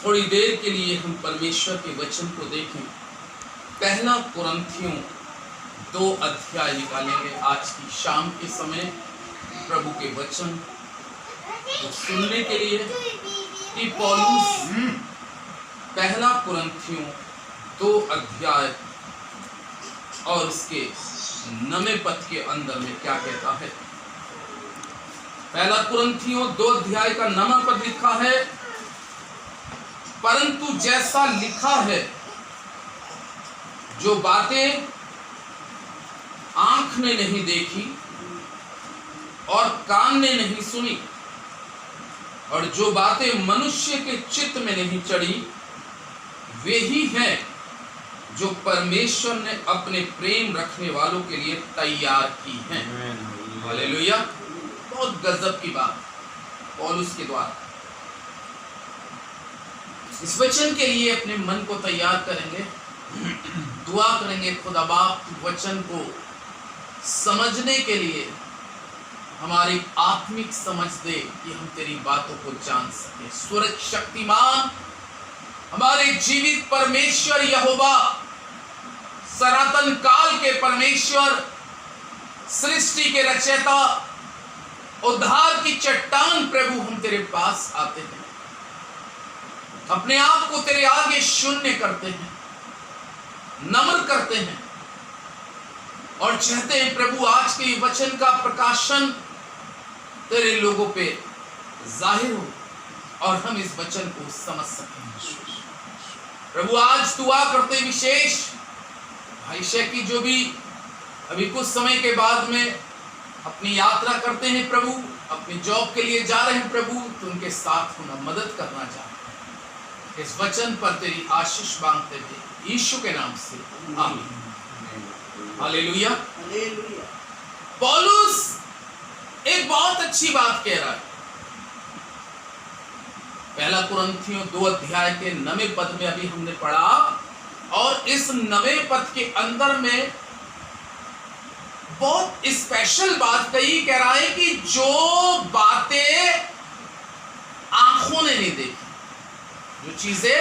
थोड़ी देर के लिए हम परमेश्वर के वचन को देखें। पहला कुरिन्थियों 2 अध्याय निकालेंगे आज की शाम के समय प्रभु के वचन को सुनने के लिए कि पौलुस पहला कुरिन्थियों 2 अध्याय और उसके 9वें पद के अंदर में क्या कहता है। पहला कुरिन्थियों 2 अध्याय का 9वां पद लिखा है, परंतु जैसा लिखा है, जो बातें आंख ने नहीं देखी और कान ने नहीं सुनी और जो बातें मनुष्य के चित्त में नहीं चढ़ी, वे ही हैं जो परमेश्वर ने अपने प्रेम रखने वालों के लिए तैयार की हैं। हालेलुया। बहुत गजब की बात पौलुस के द्वारा। इस वचन के लिए अपने मन को तैयार करेंगे, दुआ करेंगे, खुदा बाप वचन को समझने के लिए हमारी आत्मिक समझ दे कि हम तेरी बातों को जान सके। स्वर्ग शक्तिमान हमारे जीवित परमेश्वर यहोवा, सनातन काल के परमेश्वर, सृष्टि के रचयिता, उद्धार की चट्टान प्रभु, हम तेरे पास आते हैं, अपने आप को तेरे आगे शून्य करते हैं, नम्र करते हैं और चाहते हैं प्रभु आज के वचन का प्रकाशन तेरे लोगों पे जाहिर हो और हम इस वचन को समझ सकें। प्रभु आज दुआ करते विशेष भाई शेखी जो भी अभी कुछ समय के बाद में अपनी यात्रा करते हैं प्रभु, अपनी जॉब के लिए जा रहे हैं प्रभु, तो उनके साथ होना, मदद करना चाहते हैं। इस वचन पर तेरी आशीष मांगते थे यीशु के नाम से, आमीन। हालेलुया। पौलुस एक बहुत अच्छी बात कह रहा है। पहला कुरिन्थियों 2 अध्याय के 9वें पद में अभी हमने पढ़ा और इस 9वें पद के अंदर में बहुत स्पेशल बात कही। कह रहा है कि जो बातें आंखों ने नहीं देखी, जो चीजें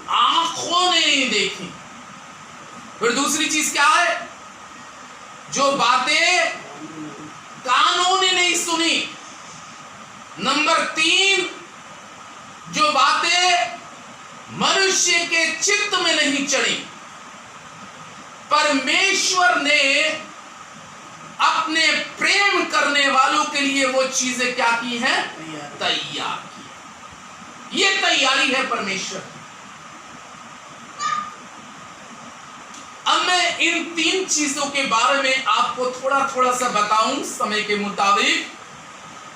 आंखों ने नहीं देखी, फिर दूसरी चीज क्या है, जो बातें कानों ने नहीं सुनी, नंबर 3 जो बातें मनुष्य के चित्त में नहीं चढ़ी, परमेश्वर ने अपने प्रेम करने वालों के लिए वो चीजें क्या की हैं, तैयार की। ये तैयारी है परमेश्वर। अब मैं इन 3 चीजों के बारे में आपको थोड़ा सा बताऊं समय के मुताबिक।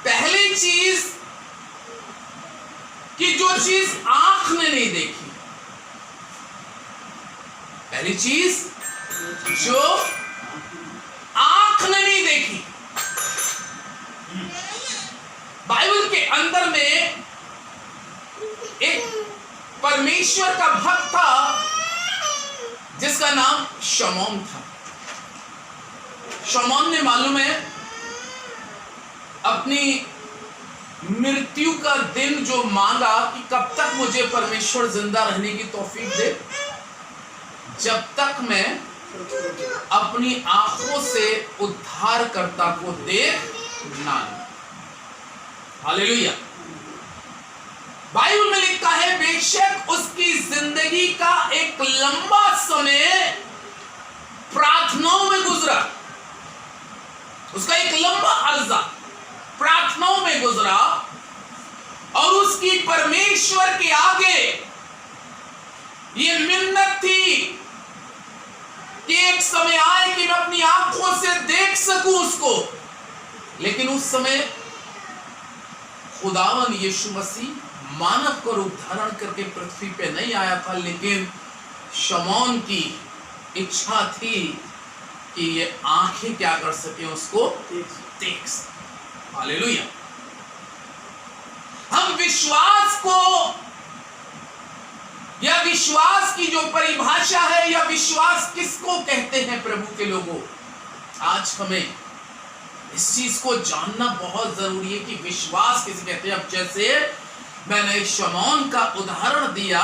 पहली चीज कि जो चीज आंख ने नहीं देखी, पहली चीज जो आंख ने नहीं देखी। बाइबल के अंदर में एक परमेश्वर का भक्त था जिसका नाम शमौन था। शमौन ने मालूम है अपनी मृत्यु का दिन जो मांगा कि कब तक मुझे परमेश्वर जिंदा रहने की तौफीक दे, जब तक मैं अपनी आंखों से उद्धारकर्ता को देख ना लूं। हालेलुया। बाइबल में लिखा है बेशक उसकी जिंदगी का एक लंबा समय प्रार्थनाओं में गुजरा, उसका एक लंबा अर्जा प्रार्थनाओं में गुजरा और उसकी परमेश्वर के आगे ये मिन्नत थी कि एक समय आए कि मैं अपनी आंखों से देख सकूं उसको। लेकिन उस समय खुदावन यीशु मसीह मानव का रूप धारण करके पृथ्वी पे नहीं आया था, लेकिन शमौन की इच्छा थी कि ये आंखें क्या कर सके, उसको देख सके। हालेलुया। हम विश्वास को या विश्वास की जो परिभाषा है या विश्वास किसको कहते हैं प्रभु के लोगों, आज हमें इस चीज को जानना बहुत जरूरी है कि विश्वास किसे कहते हैं। अब जैसे मैंने शमौन का उदाहरण दिया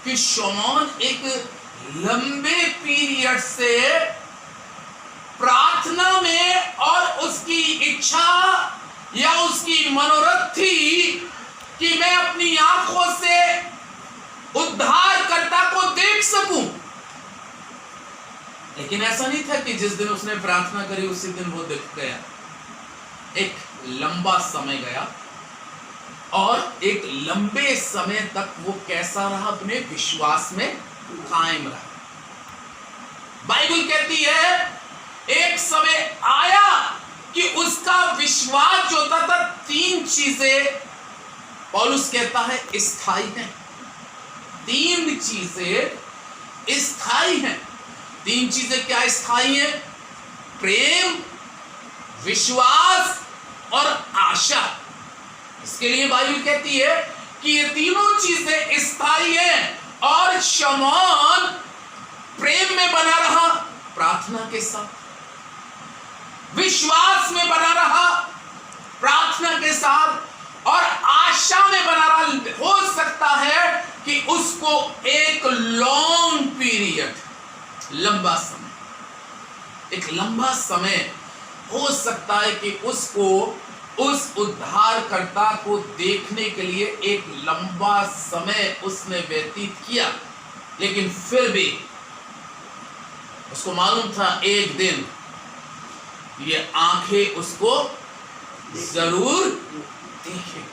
कि शमौन एक लंबे पीरियड से प्रार्थना में और उसकी इच्छा या उसकी मनोरथ थी कि मैं अपनी आंखों से उद्धारकर्ता को देख सकूं। लेकिन ऐसा नहीं था कि जिस दिन उसने प्रार्थना करी उसी दिन वो दिख गया। एक लंबा समय गया और एक लंबे समय तक वो कैसा रहा? अपने विश्वास में कायम रहा। बाइबल कहती है एक समय आया कि उसका विश्वास जो था 3 चीजें पौलुस कहता है स्थायी हैं। 3 चीजें स्थायी हैं। 3 चीजें क्या स्थायी हैं? प्रेम, विश्वास और आशा। इसके लिए बाइबल कहती है कि ये तीनों चीजें स्थायी हैं। और शमौन प्रेम में बना रहा प्रार्थना के साथ, विश्वास में बना रहा प्रार्थना के साथ, और आशा में बना रहा। हो सकता है कि उसको एक लॉन्ग पीरियड, लंबा समय, एक लंबा समय हो सकता है कि उसको उस उद्धारकर्ता को देखने के लिए एक लंबा समय उसने व्यतीत किया। लेकिन फिर भी उसको मालूम था एक दिन ये आंखें उसको जरूर देखेंगी।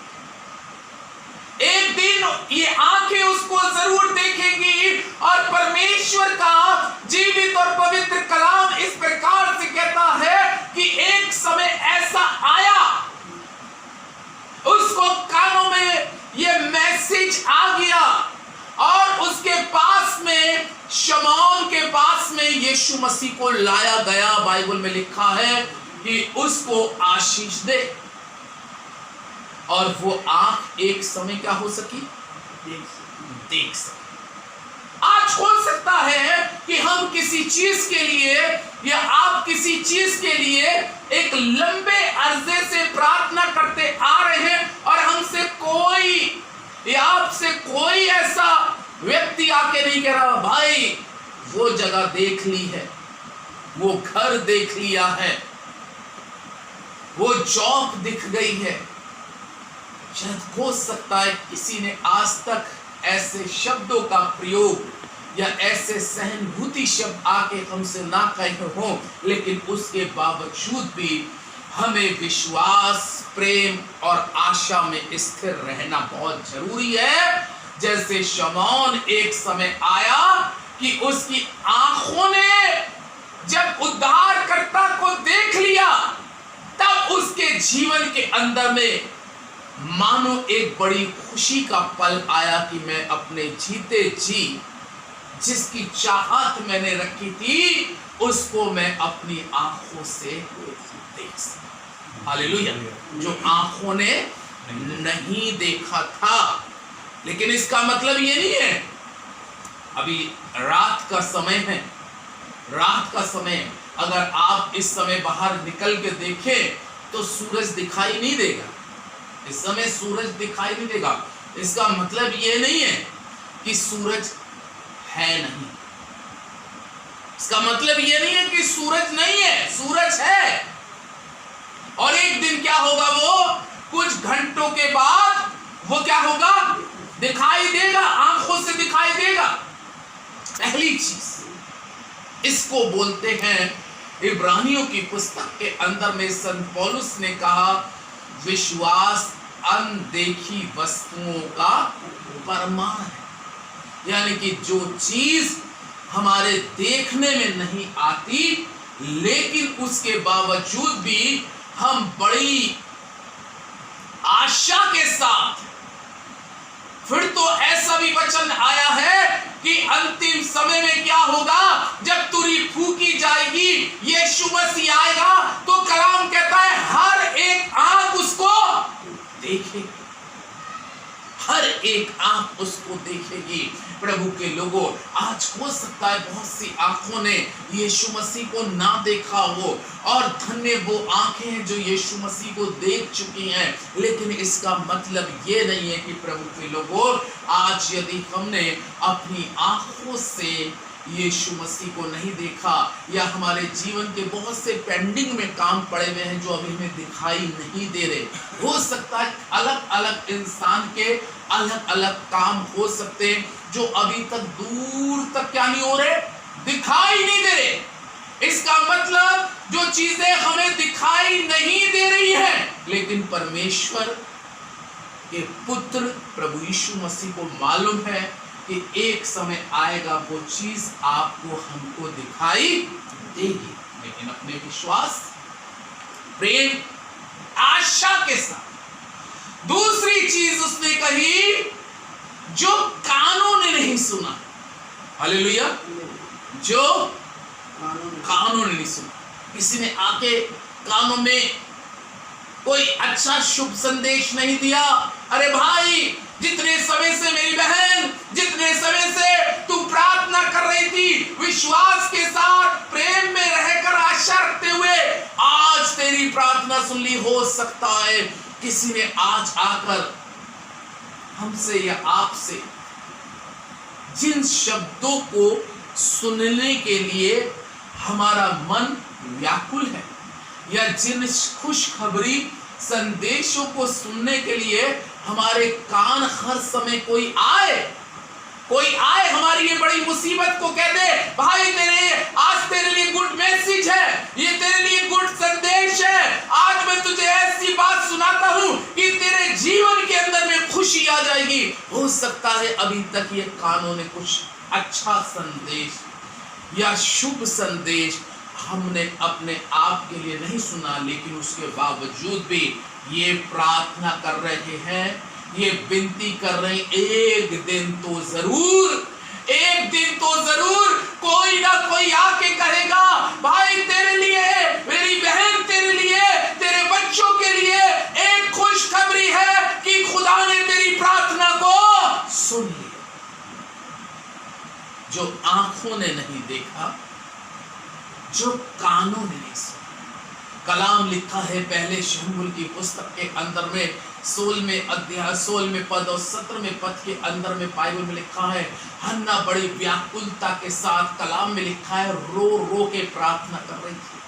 एक दिन ये आंखें उसको जरूर देखेंगी। और परमेश्वर का जीवित और पवित्र कलाम इस प्रकार से कहता है कि एक समय ऐसा आया, उसको कानों में ये मैसेज आ गया और उसके पास में, शमौन के पास में यीशु मसीह को लाया गया। बाइबल में लिखा है कि उसको आशीष दे। और वो आंख एक समय क्या हो सकी? देख सकी। आज हो सकता है कि हम किसी चीज के लिए या आप किसी चीज के लिए एक लंबे अरसे से प्रार्थना करते आ रहे हैं और हमसे कोई या आपसे कोई ऐसा व्यक्ति आके नहीं कह रहा भाई वो जगह देख ली है, वो घर देख लिया है, वो जॉब दिख गई है। शायद हो सकता है किसी ने आज तक ऐसे शब्दों का प्रयोग या ऐसे सहानुभूति शब्द आके हमसे ना कहे हों, लेकिन उसके बावजूद भी हमें विश्वास, प्रेम और आशा में स्थिर रहना बहुत जरूरी है। जैसे शमौन एक समय आया कि उसकी आंखों ने जब उद्धारकर्ता को देख लिया, तब उसके जीवन के अंदर में मानो एक बड़ी खुशी का पल आया कि मैं अपने जीते जी जिसकी चाहत मैंने रखी थी उसको मैं अपनी आंखों से देख सकता। हालेलुया। जो आंखों ने नहीं देखा था। लेकिन इसका मतलब ये नहीं है, अभी रात का समय है, रात का समय, अगर आप इस समय बाहर निकल के देखें तो सूरज दिखाई नहीं देगा। इस समय सूरज दिखाई नहीं देगा। इसका मतलब ये नहीं है कि सूरज है नहीं। इसका मतलब ये नहीं है कि सूरज नहीं है, सूरज है। और एक दिन क्या होगा, वो कुछ घंटों के बाद वो क्या होगा, दिखाई देगा, आंखों से दिखाई देगा। पहली चीज इसको बोलते हैं, इब्रानियों की पुस्तक के अंदर में संत पौलुस ने कहा विश्वास अनदेखी वस्तुओं का प्रमाण है। यानी कि जो चीज हमारे देखने में नहीं आती लेकिन उसके बावजूद भी हम बड़ी आशा के साथ, फिर तो ऐसा भी वचन आया है कि अंतिम समय में क्या होगा, जब तुरी फूकी जाएगी, यीशु मसीह आएगा, तो कलाम कहता है हर एक आंख उसको देखेगी, हर एक आंख उसको देखेगी। प्रभु के लोगों, आज हो सकता है बहुत सी आंखों ने यीशु मसीह को ना देखा हो, और धन्य वो आंखें हैं जो यीशु मसीह को देख चुकी हैं, लेकिन इसका मतलब ये नहीं है कि प्रभु के लोगों, आज यदि हमने अपनी आंखों से यीशु मसीह को नहीं देखा, या हमारे जीवन के बहुत से पेंडिंग में काम पड़े हुए हैं जो अभी हमें दिखाई नहीं दे रहे। हो सकता है अलग अलग इंसान के अलग अलग काम हो सकते हैं जो अभी तक दूर तक क्या नहीं हो रहे, दिखाई नहीं दे रहे। इसका मतलब जो चीजें हमें दिखाई नहीं दे रही है, लेकिन परमेश्वर के पुत्र प्रभु यीशु मसीह को मालूम है कि एक समय आएगा वो चीज आपको हमको दिखाई देगी। लेकिन अपने विश्वास, प्रेम, आशा के साथ दूसरी चीज उसने कही जो कानों ने नहीं सुना। हालेलुया, जो कानों ने नहीं सुना। किसी ने आके कानों में कोई अच्छा शुभ संदेश नहीं दिया। अरे भाई, जितने समय से मेरी बहन, जितने समय से तू प्रार्थना कर रही थी विश्वास के साथ, प्रेम में रहकर, आशा रखते हुए, आज तेरी प्रार्थना सुन ली। हो सकता है किसी ने आज आकर हमसे या आपसे जिन शब्दों को सुनने के लिए हमारा मन व्याकुल है, या जिन खुशखबरी संदेशों को सुनने के लिए हमारे कान हर समय कोई आए हमारी ये बड़ी मुसीबत को कह दे, भाई आज तेरे लिए गुड मैसेज है, ये तेरे लिए गुड संदेश है, आज मैं तुझे ऐसी बात सुनाता हूं कि तेरे जीवन के अंदर में खुशी आ जाएगी। हो सकता है अभी तक ये कानों ने कुछ अच्छा संदेश या शुभ संदेश हमने अपने आप के लिए नहीं सुना, लेकिन उसके बावजूद भी ये प्रार्थना कर रहे हैं, ये विनती कर रहे हैं, एक दिन तो जरूर कोई ना कोई आके कहेगा, भाई तेरे लिए, मेरी बहन तेरे लिए, तेरे बच्चों के लिए एक खुशखबरी है कि खुदा ने तेरी प्रार्थना को सुन लिया। जो आंखों ने नहीं देखा, जो कानों ने नहीं सुना। कलाम लिखा है पहले शमूएल की पुस्तक के अंदर में 16वें अध्याय 16वें पद और 17वें पद के अंदर में बाइबल में लिखा है, हन्ना बड़ी व्याकुलता के साथ, कलाम में लिखा है, रो रो के प्रार्थना कर रही थी।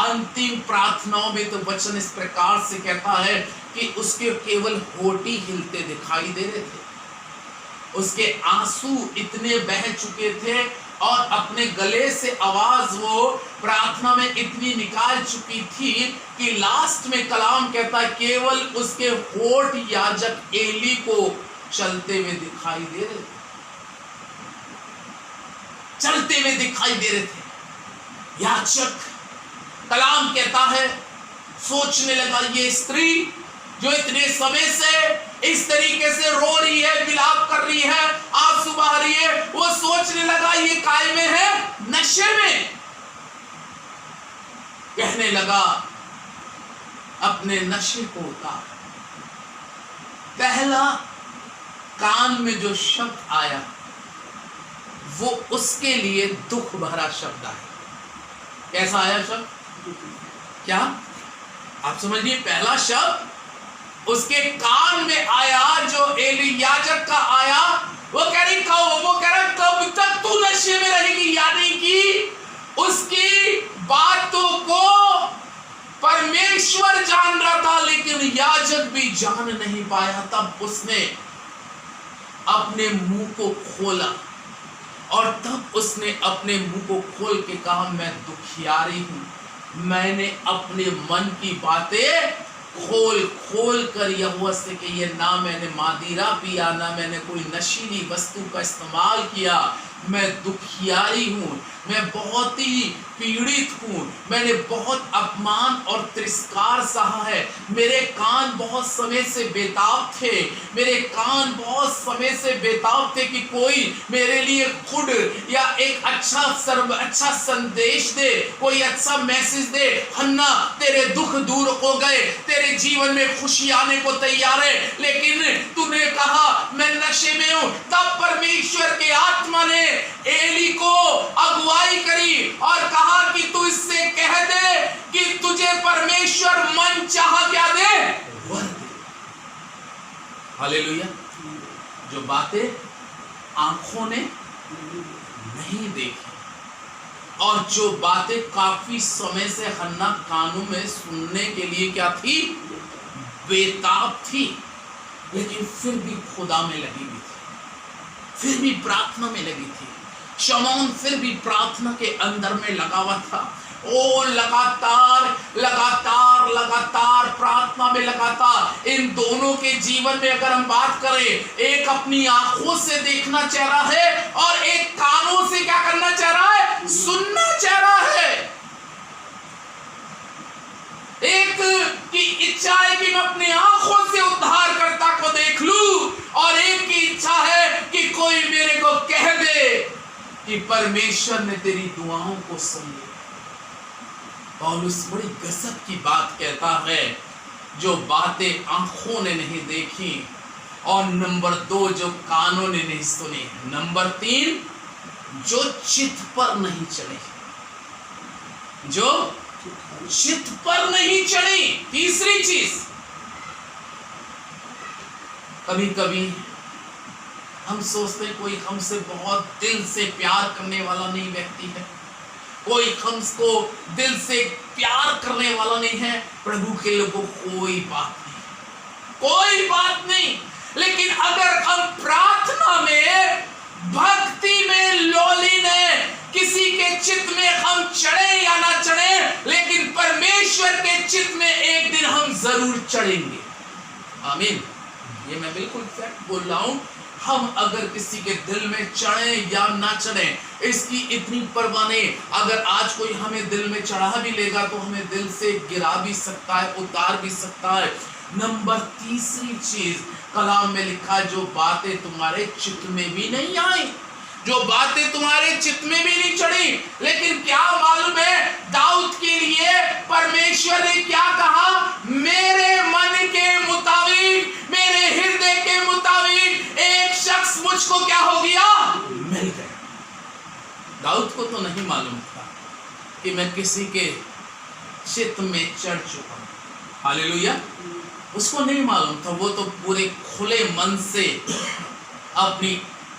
अंतिम प्रार्थनाओं में तो वचन इस प्रकार से कहता है कि उसके केवल होंठ ही हिलते दिखाई दे रहे थे, उसके आंसू इतने बह चुके थे और अपने गले से आवाज वो प्रार्थना में इतनी निकाल चुकी थी कि लास्ट में कलाम कहता है केवल उसके होंठ याजक एली को चलते हुए दिखाई दे रहे थे, चलते हुए दिखाई दे रहे थे। याजक, कलाम कहता है, सोचने लगा ये स्त्री जो इतने समय से इस तरीके से रो रही है, विलाप कर रही है, आंसू बहा रही है, वो सोचने लगा ये काय में है, नशे में। कहने लगा अपने नशे को उतार। पहला कान में जो शब्द आया वो उसके लिए दुख भरा शब्द आया। कैसा आया शब्द? क्या आप समझिए, पहला शब्द उसके कान में आया जो एली याजक का आया, वो कह रहा कब तक तू नशे में रहेगी, यानी कि उसकी बातों को परमेश्वर जान रहा था लेकिन याजक भी जान नहीं पाया। तब उसने अपने मुंह को खोला और तब उसने अपने मुंह को खोल के कहा, मैं दुखियारी हूं, मैंने अपने मन की बातें खोल कर यहोवा से कि ये ना मैंने मादीरा पिया, ना मैंने कोई नशीली वस्तु का इस्तेमाल किया, मैं दुखियारी हूँ, मैं बहुत ही पीड़ित हूँ, मैंने बहुत अपमान और तिरस्कार सहा है, मेरे कान बहुत समय से बेताब थे, मेरे कान बहुत समय से बेताब थे कि कोई मेरे लिए खुद या एक अच्छा संदेश दे, कोई अच्छा मैसेज दे, हन्ना तेरे दुख दूर हो गए, तेरे मेरे जीवन में खुशी आने को तैयार है, लेकिन तूने कहा मैं नशे में हूं। तब परमेश्वर के आत्मा ने एली को अगुवाई करी और कहा कि तू इससे कह दे कि तुझे परमेश्वर मन चाह क्या दे, वर दे। हालेलुया। जो बातें आंखों ने नहीं देखी और जो बातें काफी समय से हन्ना कानों में सुनने के लिए क्या थी, बेताब थी, लेकिन फिर भी खुदा में लगी हुई थी, फिर भी प्रार्थना में लगी थी। शमौन फिर भी प्रार्थना के अंदर में लगा हुआ था। ओ लगातार लगातार लगातार प्रार्थना में लगातार। इन दोनों के जीवन में अगर हम बात करें, एक अपनी आंखों से देखना चाह रहा है और एक कानों से क्या करना चाह रहा है, सुनना चाह रहा है। एक की इच्छा है कि मैं अपनी आंखों से उद्धारकर्ता को देख लूं और एक की इच्छा है कि कोई मेरे को कह दे कि परमेश्वर ने तेरी दुआओं को सुन लिया। पौलुस बड़ी गजब की बात कहता है, जो बातें आंखों ने नहीं देखी, और नंबर 2 जो कानों ने नहीं सुनी, नंबर 3 जो चित्त पर नहीं चढ़ी, जो चित्त पर नहीं चढ़ी। तीसरी चीज, कभी कभी हम सोचते हैं कोई हमसे बहुत दिल से प्यार करने वाला नहीं व्यक्ति है, कोई हमको दिल से प्यार करने वाला नहीं है। प्रभु के लोगों कोई बात नहीं, कोई बात नहीं। लेकिन अगर हम प्रार्थना में, भक्ति में लोलीन है, किसी के चित्त में हम चढ़े या ना चढ़े, लेकिन परमेश्वर के चित्त में एक दिन हम जरूर चढ़ेंगे। आमीन। ये मैं बिल्कुल फैक्ट बोल रहा हूं। हम अगर किसी के दिल में चढ़े या ना चढ़े, इसकी इतनी परवाह नहीं। अगर आज कोई हमें दिल में चढ़ा भी लेगा तो हमें दिल से गिरा भी सकता है, उतार भी सकता है। नंबर तीसरी चीज, कलाम में लिखा, जो बातें तुम्हारे चित्त में भी नहीं आई, जो बातें तुम्हारे चित्त में भी नहीं चढ़ी। लेकिन क्या मालूम है, दाऊद के लिए परमेश्वर ने क्या कहा, मेरे मन के मुताबिक, मेरे हृदय के मुताबिक एक शख्स मुझको क्या हो गया, मिल गया। दाऊद को तो नहीं मालूम था कि मैं किसी के चित्त में चढ़ चुका हूं। हालेलुया। उसको नहीं मालूम था। वो तो पूरे खुले मन से अपनी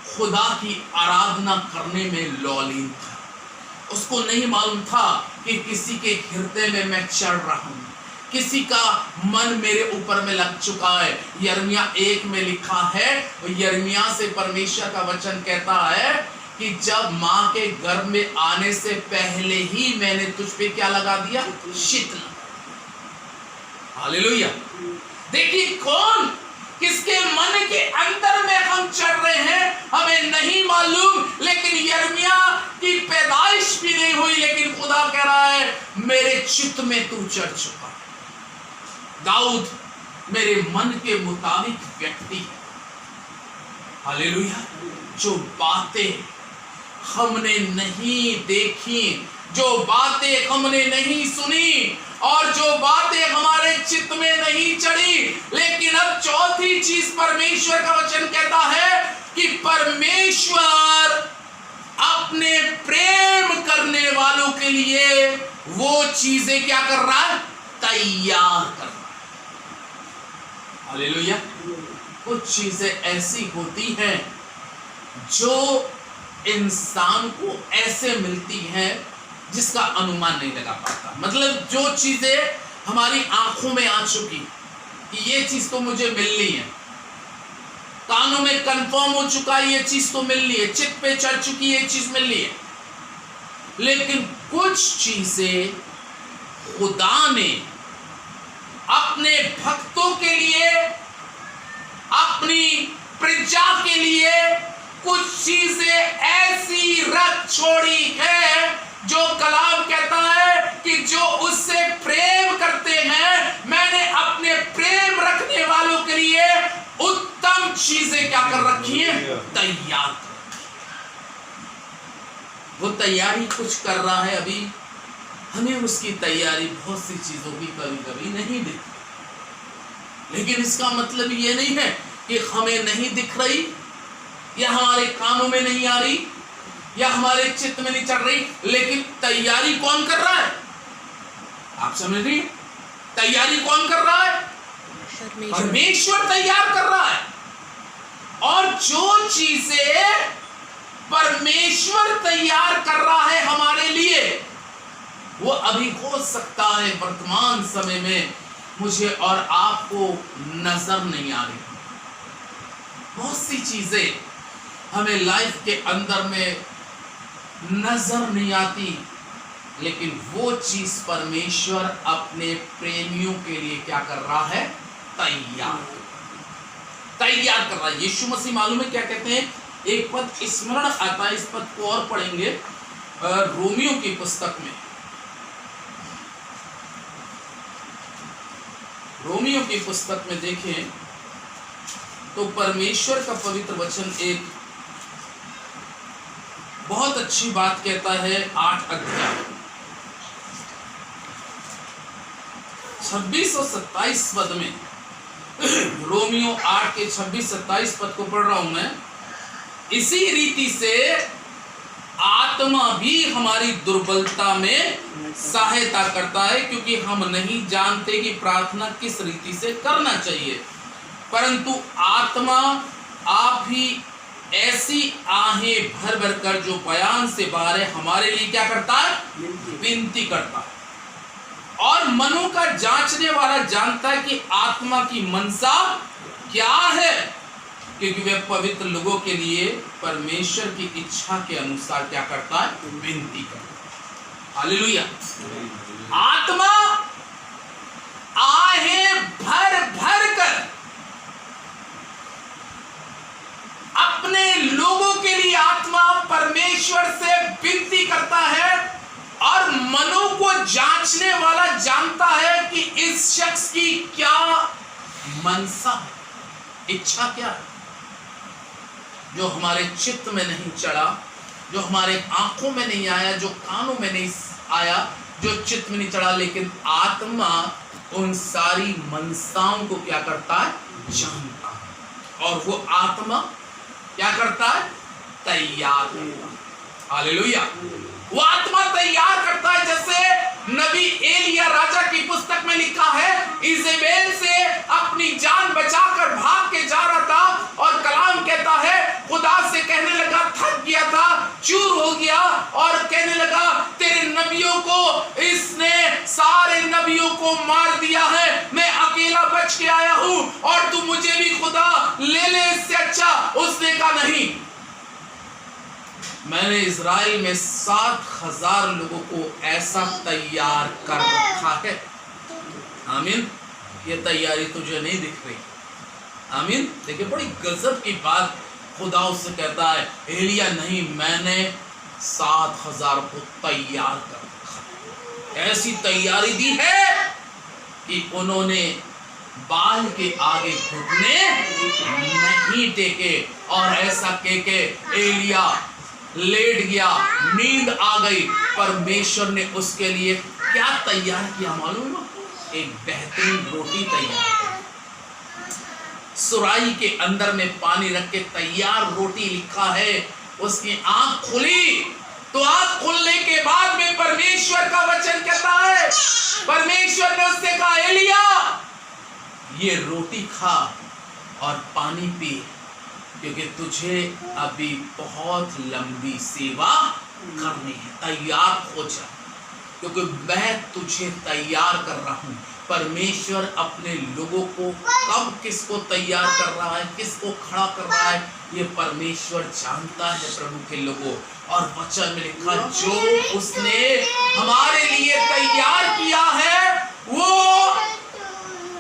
खुदा की आराधना करने में लौलीन था। उसको नहीं मालूम था कि किसी के हृदय में मैं चढ़ रहा हूं, किसी का मन मेरे ऊपर में लग चुका है। यिर्मयाह 1 में लिखा है, यिर्मयाह से परमेश्वर का वचन कहता है कि जब मां के गर्भ में आने से पहले ही मैंने तुझ पे क्या लगा दिया, चित्त। हालेलुया। देखिए कौन, किसके मन के अंदर में हम चढ़ रहे हैं हमें नहीं मालूम। लेकिन यिर्मयाह की पैदाइश भी नहीं हुई, लेकिन खुदा कह रहा है मेरे चित्त में तू चढ़ चुका। दाऊद मेरे मन के मुताबिक व्यक्ति है। हालेलुया। जो बातें हमने नहीं देखी, जो बातें हमने नहीं सुनी, और जो बातें हमारे चित्त में नहीं चढ़ी, लेकिन अब चौथी चीज परमेश्वर का वचन कहता है कि परमेश्वर अपने प्रेम करने वालों के लिए वो चीजें क्या कर रहा है, तैयार कर रहा है। हालेलुया। कुछ चीजें ऐसी होती हैं जो इंसान को ऐसे मिलती हैं जिसका अनुमान नहीं लगा पाता। मतलब जो चीजें हमारी आंखों में आ चुकी कि ये चीज तो मुझे मिलनी है, कानों में कंफर्म हो चुका है ये चीज तो मिलनी है, चित्त पे चढ़ चुकी ये चीज मिलनी है। लेकिन कुछ चीजें खुदा ने अपने भक्तों के लिए, अपनी प्रजा के लिए कुछ चीजें ऐसी रख छोड़ी है, जो कलाम कहता है कि जो उससे प्रेम करते हैं, मैंने अपने प्रेम रखने वालों के लिए उत्तम चीजें क्या कर रखी है, तैयार कर रखी है। वो तैयारी कुछ कर रहा है, अभी हमें उसकी तैयारी बहुत सी चीजों की कभी कभी नहीं दिखती। लेकिन इसका मतलब ये नहीं है कि हमें नहीं दिख रही, या हमारे कानों में नहीं आ रही, या हमारे चित्त में नहीं चढ़ रही, लेकिन तैयारी कौन कर रहा है? आप समझ रही? तैयारी कौन कर रहा है? परमेश्वर तैयार कर रहा है। और जो चीजें परमेश्वर तैयार कर रहा है हमारे लिए, वो अभी हो सकता है वर्तमान समय में मुझे और आपको नजर नहीं आ रही। बहुत सी चीजें हमें लाइफ के अंदर में नजर नहीं आती, लेकिन वो चीज परमेश्वर अपने प्रेमियों के लिए क्या कर रहा है? तैयार कर रहा है। यीशु मसीह मालूम है क्या कहते हैं? एक पद स्मरण आता है, इस पद को और पढ़ेंगे रोमियो की पुस्तक में। रोमियो की पुस्तक में देखें तो परमेश्वर का पवित्र वचन एक बहुत अच्छी बात कहता है। 8 अध्याय 26 और 27 पद में, रोमियो 8 के 26-27 पद को पढ़ रहा हूं मैं। इसी रीति से आत्मा भी हमारी दुर्बलता में सहायता करता है, क्योंकि हम नहीं जानते कि प्रार्थना किस रीति से करना चाहिए, परंतु आत्मा आप ही ऐसी आहें भर भर कर जो बयान से बाहर है हमारे लिए क्या करता है? विनती करता है। और मनों का जांचने वाला जानता है कि आत्मा की मनसा क्या है, क्योंकि वे पवित्र लोगों के लिए परमेश्वर की इच्छा के अनुसार क्या करता है? विनती करता है। हालेलुया। आत्मा आहें भर भर कर अपने लोगों के लिए आत्मा परमेश्वर से विनती करता है, और मनों को जांचने वाला जानता है कि इस शख्स की क्या मनसा है, इच्छा क्या है। जो हमारे चित्त में नहीं चढ़ा, जो हमारे आंखों में नहीं आया, जो कानों में नहीं आया, जो चित्त में नहीं चढ़ा, लेकिन आत्मा उन सारी मनसाओं को क्या करता है? जानता है। और वो आत्मा क्या करता है? तैयार करता है। हालेलुया। वो आत्मा तैयार करता है। जैसे नबी एलिया राजा की पुस्तक में लिखा है, इजेबेल से अपनी जान बचाकर भाग के जा रहा था, और कलाम कहता है खुदा से कहने लगा, थक गया था, चूर हो गया, और कहने लगा तेरे नबियों को इसने सारे नबियों को मार दिया है, मैं अकेला बच के आया हूं, और तू मुझे भी खुदा ले ले, इससे अच्छा। उसने कहा नहीं, मैंने इज़राइल में 7,000 लोगों को ऐसा तैयार कर रखा है। आमीन। ये तैयारी तुझे नहीं दिख रही। आमीन। देखिए बड़ी गजब की बात खुदा उससे कहता है, एलिया नहीं, मैंने 7,000 को तैयार कर रखा है। ऐसी तैयारी दी है कि उन्होंने बाल के आगे घुटने नहीं टेके, और ऐसा कह के एलिया लेट गया, नींद आ गई। परमेश्वर ने उसके लिए क्या तैयार किया मालूम है? एक बेहतरीन रोटी तैयार, सुराही के अंदर में पानी रख के तैयार रोटी लिखा है। उसकी आंख खुली, तो आंख खुलने के बाद में परमेश्वर का वचन कहता है, परमेश्वर ने उससे कहा, एलिया ये रोटी खा और पानी पी, क्योंकि तुझे अभी बहुत लंबी सेवा करनी है। तैयार हो जा, क्योंकि मैं तुझे तैयार कर रहा हूं। परमेश्वर अपने लोगों को कब किसको तैयार कर रहा है, किसको खड़ा कर रहा है, ये परमेश्वर जानता है प्रभु के लोगों। और वचन में लिखा, जो उसने हमारे लिए तैयार किया है वो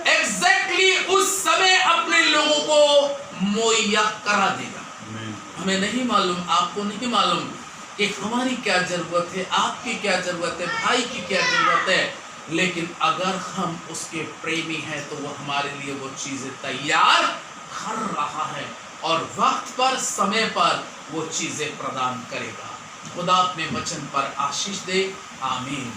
एग्जैक्टली उस समय अपने लोगों को मुहैया करा देगा। हमें नहीं मालूम, आपको नहीं मालूम कि हमारी क्या जरूरत है, आपकी क्या जरूरत है, भाई की क्या जरूरत है, लेकिन अगर हम उसके प्रेमी हैं तो वो हमारे लिए वो चीजें तैयार कर रहा है, और वक्त पर, समय पर वो चीजें प्रदान करेगा। खुदा अपने वचन पर आशीष दे। आमीन।